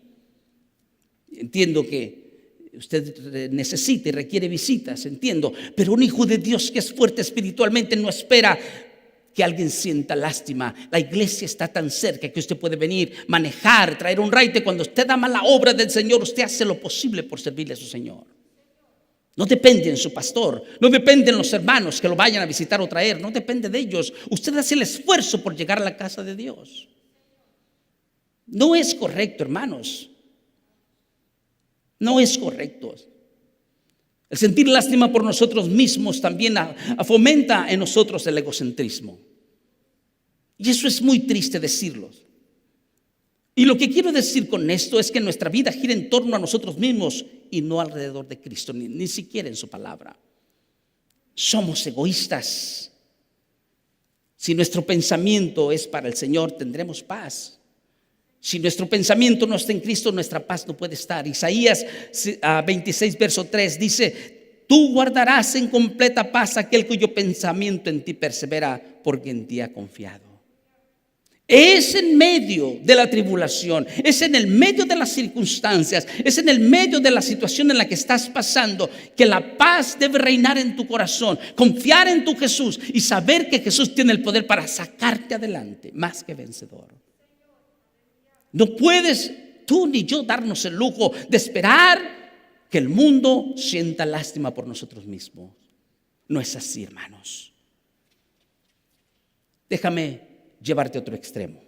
Entiendo que usted necesita y requiere visitas, entiendo. Pero un hijo de Dios que es fuerte espiritualmente no espera que alguien sienta lástima. La iglesia está tan cerca que usted puede venir, manejar, traer un raite. Cuando usted ama la obra del Señor, usted hace lo posible por servirle a su Señor. No depende en su pastor, no depende en los hermanos que lo vayan a visitar o traer, no depende de ellos. Usted hace el esfuerzo por llegar a la casa de Dios. No es correcto, hermanos. No es correcto. El sentir lástima por nosotros mismos también fomenta en nosotros el egocentrismo. Y eso es muy triste decirlo. Y lo que quiero decir con esto es que nuestra vida gira en torno a nosotros mismos y no alrededor de Cristo, ni siquiera en su palabra. Somos egoístas. Si nuestro pensamiento es para el Señor, tendremos paz. Si nuestro pensamiento no está en Cristo, nuestra paz no puede estar. Isaías 26, verso 3 dice: tú guardarás en completa paz aquel cuyo pensamiento en ti persevera, porque en ti ha confiado. Es en medio de la tribulación, es en el medio de las circunstancias, es en el medio de la situación en la que estás pasando que la paz debe reinar en tu corazón. Confiar en tu Jesús y saber que Jesús tiene el poder para sacarte adelante, más que vencedor. No puedes tú ni yo darnos el lujo de esperar que el mundo sienta lástima por nosotros mismos. No es así, hermanos. Déjame llevarte a otro extremo.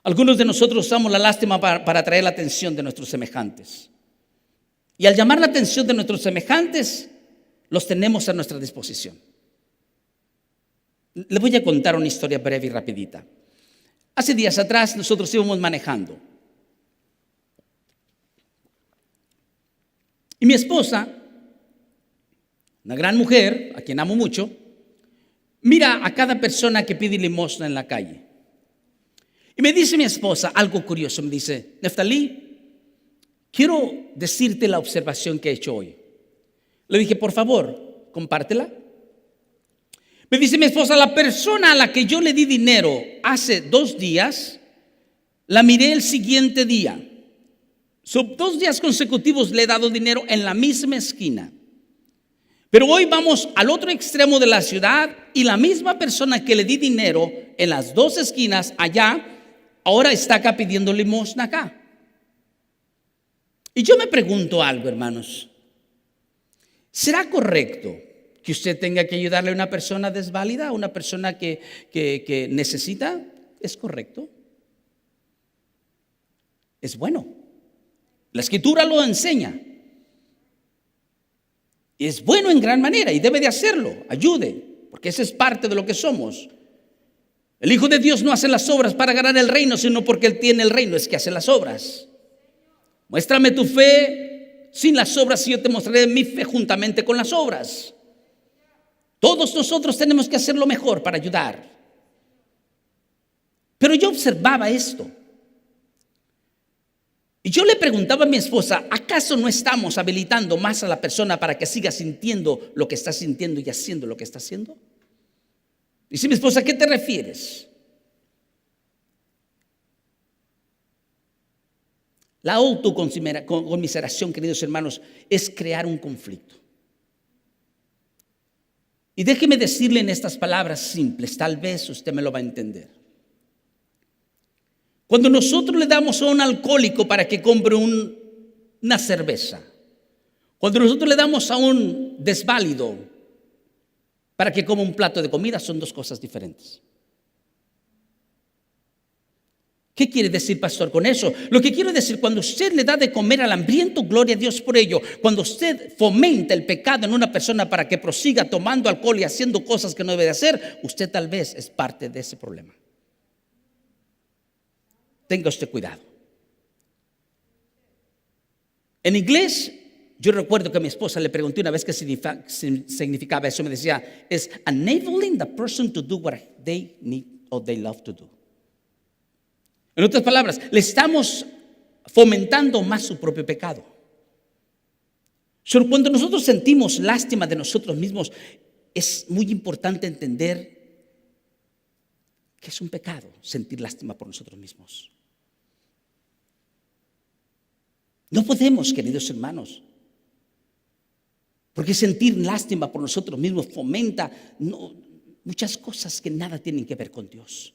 Algunos de nosotros usamos la lástima para atraer la atención de nuestros semejantes. Y al llamar la atención de nuestros semejantes, los tenemos a nuestra disposición. Les voy a contar una historia breve y rapidita. Hace días atrás nosotros íbamos manejando. Y mi esposa, una gran mujer, a quien amo mucho, mira a cada persona que pide limosna en la calle. Y me dice mi esposa algo curioso. Me dice: Neftalí, quiero decirte la observación que he hecho hoy. Le dije: por favor, compártela. Me dice mi esposa: la persona a la que yo le di dinero hace 2 días, la miré el siguiente día. 2 días consecutivos le he dado dinero en la misma esquina. Pero hoy vamos al otro extremo de la ciudad y la misma persona que le di dinero en las 2 esquinas allá, ahora está acá pidiendo limosna acá. Y yo me pregunto algo, hermanos. ¿Será correcto que usted tenga que ayudarle a una persona desválida, a una persona que necesita? ¿Es correcto? Es bueno. La Escritura lo enseña. Es bueno en gran manera y debe de hacerlo. Ayude, porque esa es parte de lo que somos. El Hijo de Dios no hace las obras para ganar el reino, sino porque Él tiene el reino, es que hace las obras. Muéstrame tu fe sin las obras y yo te mostraré mi fe juntamente con las obras. Todos nosotros tenemos que hacer lo mejor para ayudar. Pero yo observaba esto. Y yo le preguntaba a mi esposa: ¿acaso no estamos habilitando más a la persona para que siga sintiendo lo que está sintiendo y haciendo lo que está haciendo? Dice mi esposa: ¿a qué te refieres? La autoconmiseración, queridos hermanos, es crear un conflicto. Y déjeme decirle en estas palabras simples, tal vez usted me lo va a entender. Cuando nosotros le damos a un alcohólico para que compre una cerveza, cuando nosotros le damos a un desválido para que coma un plato de comida, son 2 cosas diferentes. ¿Qué quiere decir, pastor, con eso? Lo que quiero decir, cuando usted le da de comer al hambriento, gloria a Dios por ello. Cuando usted fomenta el pecado en una persona para que prosiga tomando alcohol y haciendo cosas que no debe de hacer, usted tal vez es parte de ese problema. Tenga usted cuidado. En inglés, yo recuerdo que a mi esposa le pregunté una vez qué significaba eso. Me decía: es enabling the person to do what they need or they love to do. En otras palabras, le estamos fomentando más su propio pecado. Solo cuando nosotros sentimos lástima de nosotros mismos, es muy importante entender que es un pecado sentir lástima por nosotros mismos. No podemos, queridos hermanos, porque sentir lástima por nosotros mismos fomenta muchas cosas que nada tienen que ver con Dios.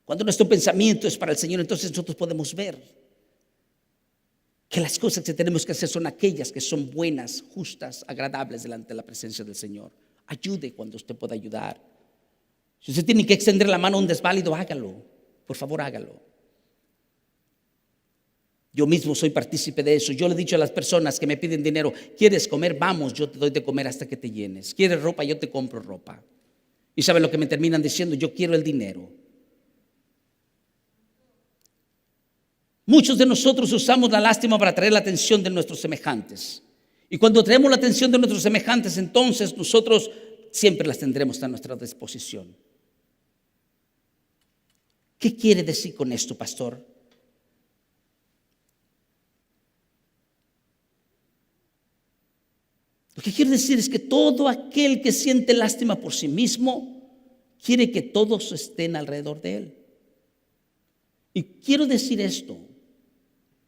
Cuando nuestro pensamiento es para el Señor, entonces nosotros podemos ver que las cosas que tenemos que hacer son aquellas que son buenas, justas, agradables delante de la presencia del Señor. Ayude cuando usted pueda ayudar. Si usted tiene que extender la mano a un desválido, hágalo. Por favor, hágalo. Yo mismo soy partícipe de eso. Yo le he dicho a las personas que me piden dinero: ¿quieres comer? Vamos, yo te doy de comer hasta que te llenes. ¿Quieres ropa? Yo te compro ropa. ¿Y sabe lo que me terminan diciendo? Yo quiero el dinero. Muchos de nosotros usamos la lástima para atraer la atención de nuestros semejantes. Y cuando traemos la atención de nuestros semejantes, entonces nosotros siempre las tendremos a nuestra disposición. ¿Qué quiere decir con esto, pastor? Lo que quiero decir es que todo aquel que siente lástima por sí mismo quiere que todos estén alrededor de él. Y quiero decir esto: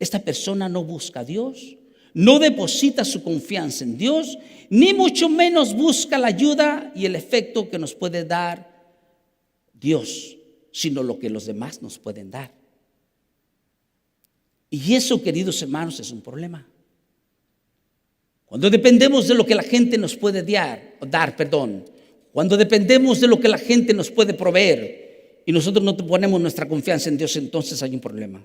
esta persona no busca a Dios, no deposita su confianza en Dios, ni mucho menos busca la ayuda y el efecto que nos puede dar Dios, sino lo que los demás nos pueden dar. Y eso, queridos hermanos, es un problema. Cuando dependemos de lo que la gente nos puede dar, cuando dependemos de lo que la gente nos puede proveer y nosotros no ponemos nuestra confianza en Dios, entonces hay un problema.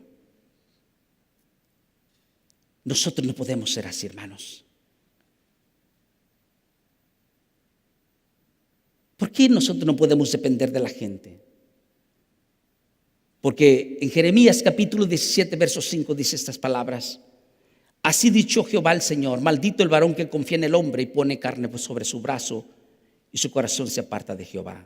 Nosotros no podemos ser así, hermanos. ¿Por qué nosotros no podemos depender de la gente? Porque en Jeremías capítulo 17, verso 5 dice estas palabras: así dicho Jehová el Señor, maldito el varón que confía en el hombre y pone carne sobre su brazo y su corazón se aparta de Jehová.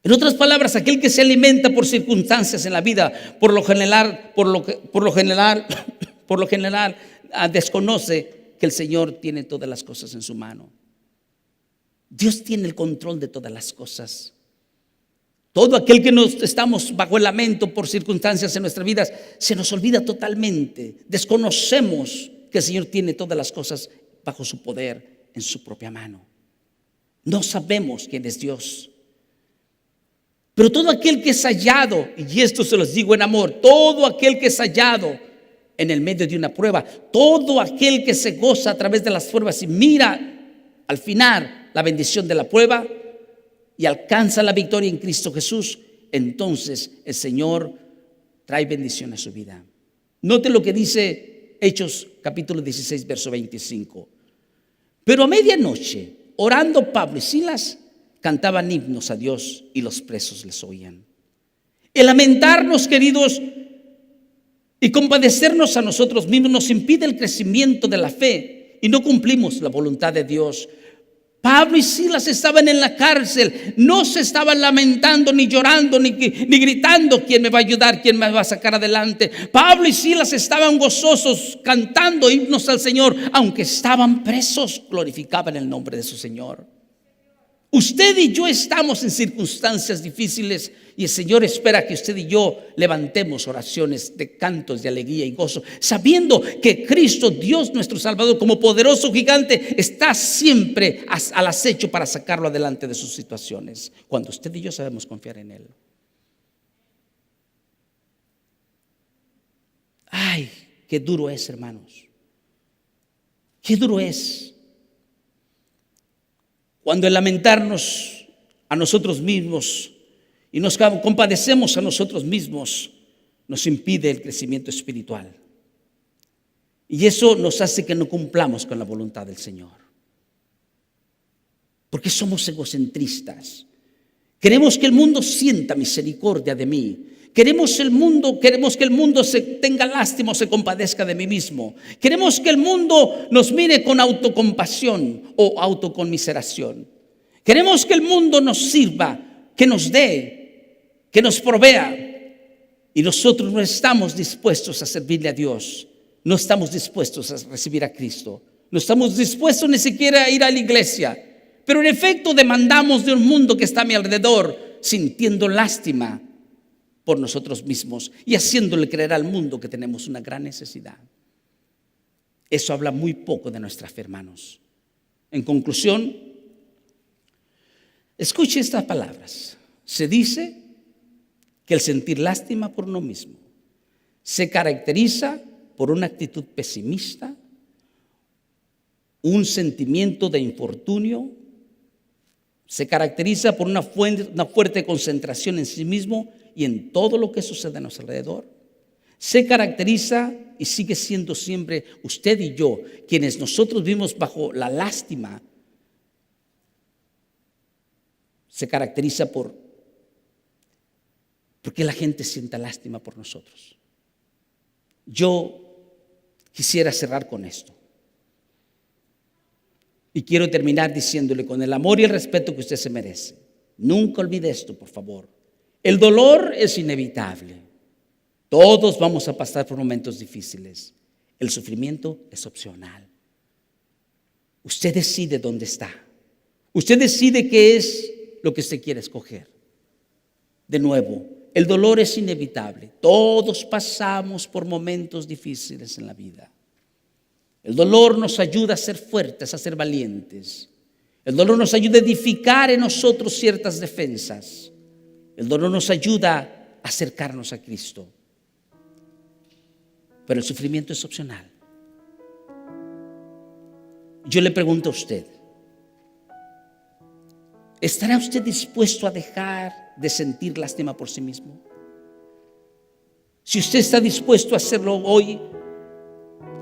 En otras palabras, aquel que se alimenta por circunstancias en la vida, por lo general desconoce que el Señor tiene todas las cosas en su mano. Dios tiene el control de todas las cosas. Todo aquel que nos estamos bajo el lamento por circunstancias en nuestras vidas, se nos olvida totalmente. Desconocemos que el Señor tiene todas las cosas bajo su poder, en su propia mano. No sabemos quién es Dios. Pero todo aquel que es hallado, y esto se los digo en amor, todo aquel que es hallado en el medio de una prueba, todo aquel que se goza a través de las pruebas y mira al final la bendición de la prueba y alcanza la victoria en Cristo Jesús, entonces el Señor trae bendición a su vida. Note lo que dice Hechos capítulo 16, verso 25. Pero a medianoche, orando Pablo y Silas, cantaban himnos a Dios y los presos les oían. El lamentarnos, queridos, y compadecernos a nosotros mismos nos impide el crecimiento de la fe y no cumplimos la voluntad de Dios. Pablo y Silas estaban en la cárcel, no se estaban lamentando, ni llorando, ni gritando: ¿quién me va a ayudar? ¿Quién me va a sacar adelante? Pablo y Silas estaban gozosos, cantando himnos al Señor, aunque estaban presos, glorificaban el nombre de su Señor. Usted y yo estamos en circunstancias difíciles y el Señor espera que usted y yo levantemos oraciones de cantos de alegría y gozo, sabiendo que Cristo, Dios nuestro Salvador, como poderoso gigante, está siempre al acecho para sacarlo adelante de sus situaciones, cuando usted y yo sabemos confiar en Él. Ay, qué duro es, hermanos. Qué duro es cuando el lamentarnos a nosotros mismos y nos compadecemos a nosotros mismos nos impide el crecimiento espiritual. Y eso nos hace que no cumplamos con la voluntad del Señor. Porque somos egocentristas. Queremos que el mundo sienta misericordia de mí. Queremos que el mundo tenga lástima o se compadezca de mí mismo. Queremos que el mundo nos mire con autocompasión o autoconmiseración. Queremos que el mundo nos sirva, que nos dé, que nos provea. Y nosotros no estamos dispuestos a servirle a Dios. No estamos dispuestos a recibir a Cristo. No estamos dispuestos ni siquiera a ir a la iglesia. Pero en efecto demandamos de un mundo que está a mi alrededor, sintiendo lástima por nosotros mismos y haciéndole creer al mundo que tenemos una gran necesidad. Eso habla muy poco de nuestra fe, hermanos. En conclusión, escuche estas palabras. Se dice que el sentir lástima por uno mismo se caracteriza por una actitud pesimista, un sentimiento de infortunio, se caracteriza por una fuerte concentración en sí mismo y en todo lo que sucede a nuestro alrededor. Se caracteriza y sigue siendo siempre usted y yo, quienes nosotros vivimos bajo la lástima, se caracteriza por ¿Por qué la gente sienta lástima por nosotros? Yo quisiera cerrar con esto. Y quiero terminar diciéndole con el amor y el respeto que usted se merece. Nunca olvide esto, por favor. El dolor es inevitable. Todos vamos a pasar por momentos difíciles. El sufrimiento es opcional. Usted decide dónde está. Usted decide qué es lo que usted quiere escoger. De nuevo, el dolor es inevitable. Todos pasamos por momentos difíciles en la vida. El dolor nos ayuda a ser fuertes, a ser valientes. El dolor nos ayuda a edificar en nosotros ciertas defensas. El dolor nos ayuda a acercarnos a Cristo. Pero el sufrimiento es opcional. Yo le pregunto a usted, ¿estará usted dispuesto a dejar de sentir lástima por sí mismo? Si usted está dispuesto a hacerlo hoy,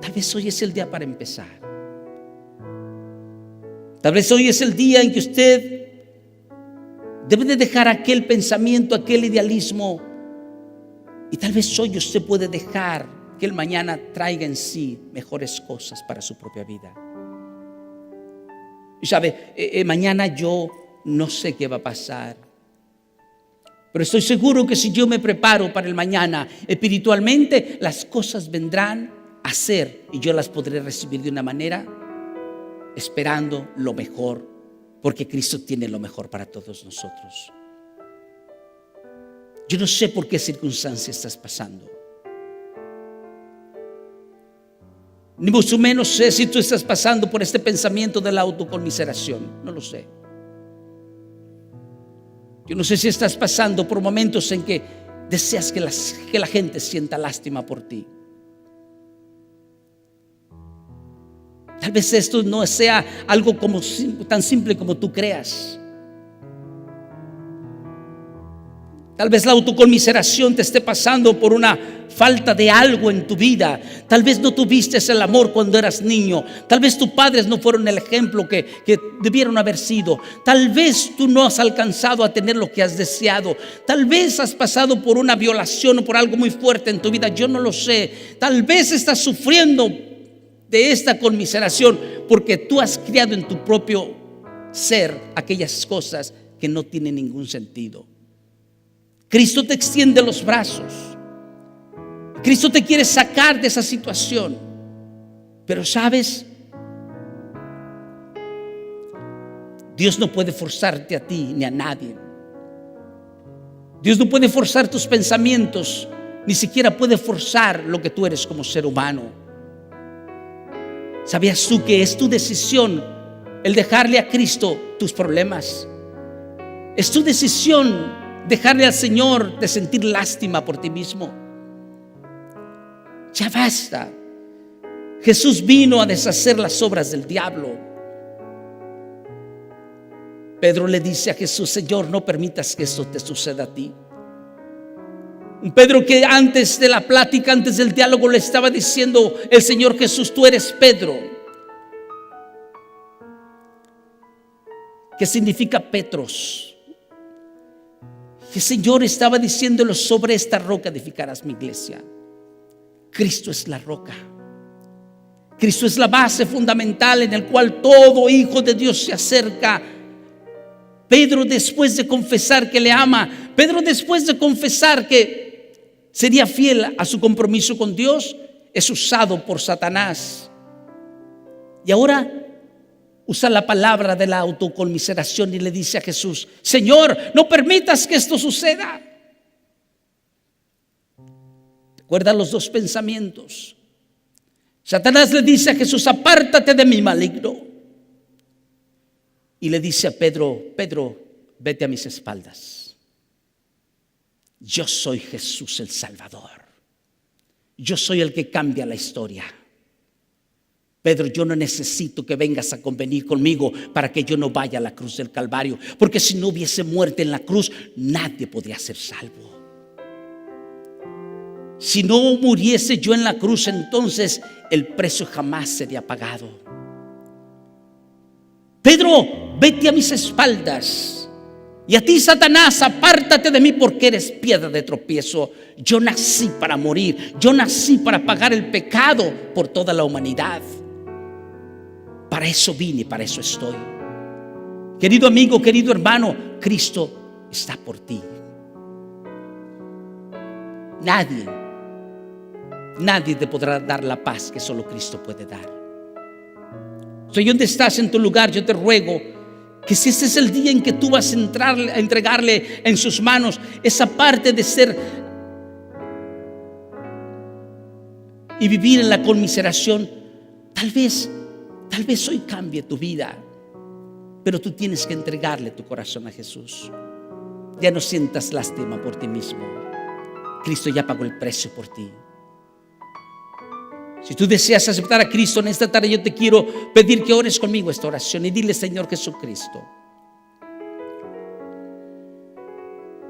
tal vez hoy es el día para empezar. Tal vez hoy es el día en que usted debe de dejar aquel pensamiento, aquel idealismo. Y tal vez hoy usted puede dejar que el mañana traiga en sí mejores cosas para su propia vida. Y sabe, mañana yo no sé qué va a pasar, pero estoy seguro que si yo me preparo para el mañana espiritualmente, las cosas vendrán a ser y yo las podré recibir de una manera esperando lo mejor, porque Cristo tiene lo mejor para todos nosotros. Yo no sé por qué circunstancia estás pasando, ni mucho menos sé si tú estás pasando por este pensamiento de la autoconmiseración. No lo sé. Yo no sé si estás pasando por momentos en que deseas que la gente sienta lástima por ti. Tal vez esto no sea algo tan simple como tú creas. Tal vez la autoconmiseración te esté pasando por una falta de algo en tu vida. Tal vez no tuviste el amor cuando eras niño. Tal vez tus padres no fueron el ejemplo que debieron haber sido. Tal vez tú no has alcanzado a tener lo que has deseado. Tal vez has pasado por una violación o por algo muy fuerte en tu vida. Yo no lo sé. Tal vez estás sufriendo de esta conmiseración porque tú has criado en tu propio ser aquellas cosas que no tienen ningún sentido. Cristo te extiende los brazos. Cristo te quiere sacar de esa situación. Pero ¿sabes? Dios no puede forzarte a ti ni a nadie. Dios no puede forzar tus pensamientos, ni siquiera puede forzar lo que tú eres como ser humano. ¿Sabías tú que es tu decisión el dejarle a Cristo tus problemas? Es tu decisión dejarle al Señor de sentir lástima por ti mismo. Ya basta. Jesús vino a deshacer las obras del diablo. Pedro le dice a Jesús: Señor, no permitas que esto te suceda a ti. Un Pedro que antes de la plática, antes del diálogo, le estaba diciendo el Señor Jesús: tú eres Pedro. ¿Qué significa Petros? El Señor estaba diciéndolo: sobre esta roca edificarás mi iglesia. Cristo es la roca. Cristo es la base fundamental en el cual todo hijo de Dios se acerca. Pedro, después de confesar que le ama, Pedro, después de confesar que sería fiel a su compromiso con Dios, es usado por Satanás. Y ahora usa la palabra de la autoconmiseración y le dice a Jesús: Señor, no permitas que esto suceda. Recuerda los dos pensamientos. Satanás le dice a Jesús: apártate de mí, maligno. Y le dice a Pedro: Pedro, vete a mis espaldas. Yo soy Jesús el Salvador. Yo soy el que cambia la historia. Pedro, yo no necesito que vengas a convenir conmigo para que yo no vaya a la cruz del Calvario, porque si no hubiese muerte en la cruz, nadie podría ser salvo. Si no muriese yo en la cruz, entonces el precio jamás sería pagado. Pedro, vete a mis espaldas. Y a ti, Satanás, apártate de mí porque eres piedra de tropiezo. Yo nací para morir. Yo nací para pagar el pecado por toda la humanidad. Para eso vine, para eso estoy. Querido amigo, querido hermano, Cristo está por ti. Nadie te podrá dar la paz que solo Cristo puede dar. Si donde estás en tu lugar, yo te ruego que si este es el día en que tú vas a entregarle en sus manos esa parte de ser y vivir en la conmiseración, tal vez hoy cambie tu vida, pero tú tienes que entregarle tu corazón a Jesús. Ya no sientas lástima por ti mismo. Cristo ya pagó el precio por ti. Si tú deseas aceptar a Cristo en esta tarde, yo te quiero pedir que ores conmigo esta oración y dile: Señor Jesucristo,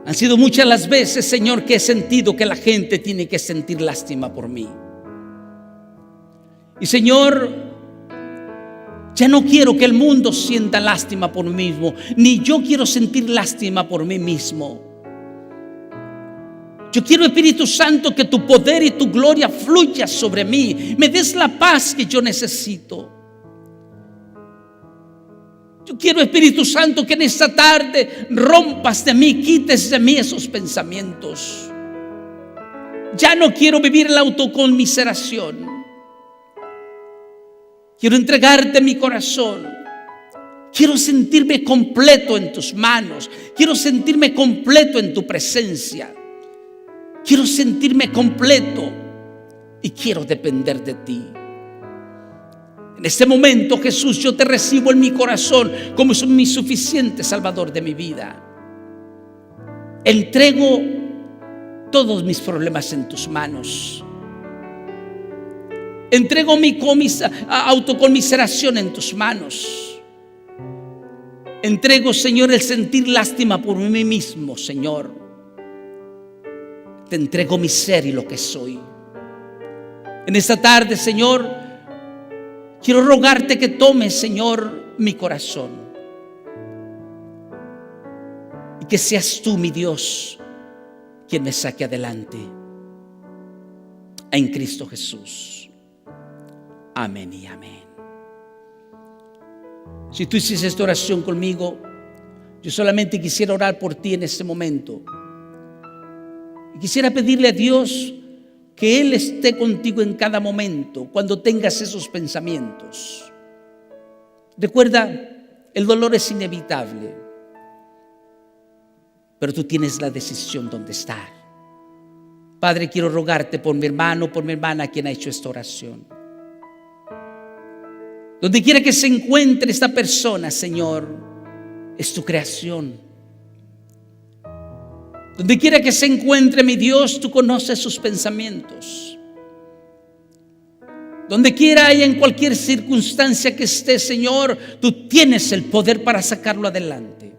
han sido muchas las veces, Señor, que he sentido que la gente tiene que sentir lástima por mí. Y Señor, ya no quiero que el mundo sienta lástima por mí mismo, ni yo quiero sentir lástima por mí mismo. Yo quiero, Espíritu Santo, que tu poder y tu gloria fluya sobre mí. Me des la paz que yo necesito. Yo quiero, Espíritu Santo, que en esta tarde rompas de mí, quites de mí esos pensamientos. Ya no quiero vivir en la autoconmiseración. Quiero entregarte mi corazón. Quiero sentirme completo en tus manos. Quiero sentirme completo en tu presencia. Quiero sentirme completo y quiero depender de ti. En este momento, Jesús, yo te recibo en mi corazón como mi suficiente Salvador de mi vida. Entrego todos mis problemas en tus manos. Entrego mi autoconmiseración en tus manos. Entrego, Señor, el sentir lástima por mí mismo, Señor. Te entrego mi ser y lo que soy. En esta tarde, Señor, quiero rogarte que tomes, Señor, mi corazón. Y que seas tú, mi Dios, quien me saque adelante. En Cristo Jesús. Amén y amén. Si tú hiciste esta oración conmigo, yo solamente quisiera orar por ti en este momento. Y quisiera pedirle a Dios que Él esté contigo en cada momento cuando tengas esos pensamientos. Recuerda, el dolor es inevitable, pero tú tienes la decisión donde estar. Padre, quiero rogarte por mi hermano, por mi hermana quien ha hecho esta oración. Donde quiera que se encuentre esta persona, Señor, es tu creación. Donde quiera que se encuentre, mi Dios, tú conoces sus pensamientos. Donde quiera y en cualquier circunstancia que esté, Señor, tú tienes el poder para sacarlo adelante.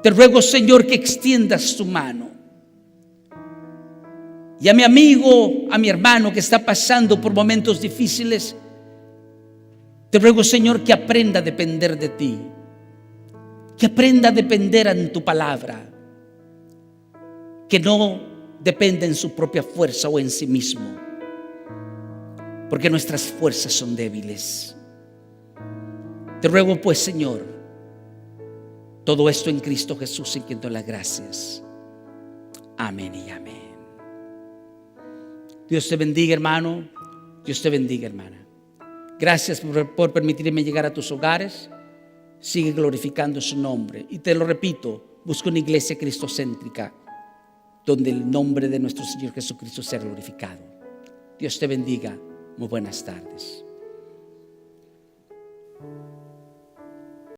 Te ruego, Señor, que extiendas tu mano. Y a mi amigo, a mi hermano que está pasando por momentos difíciles, te ruego, Señor, que aprenda a depender de ti. Que aprenda a depender en tu palabra. Que no dependa en su propia fuerza o en sí mismo. Porque nuestras fuerzas son débiles. Te ruego pues, Señor, todo esto en Cristo Jesús, en quien doy las gracias. Amén y amén. Dios te bendiga, hermano. Dios te bendiga, hermana. Gracias por permitirme llegar a tus hogares. Sigue glorificando su nombre. Y te lo repito, busca una iglesia cristocéntrica donde el nombre de nuestro Señor Jesucristo sea glorificado. Dios te bendiga. Muy buenas tardes.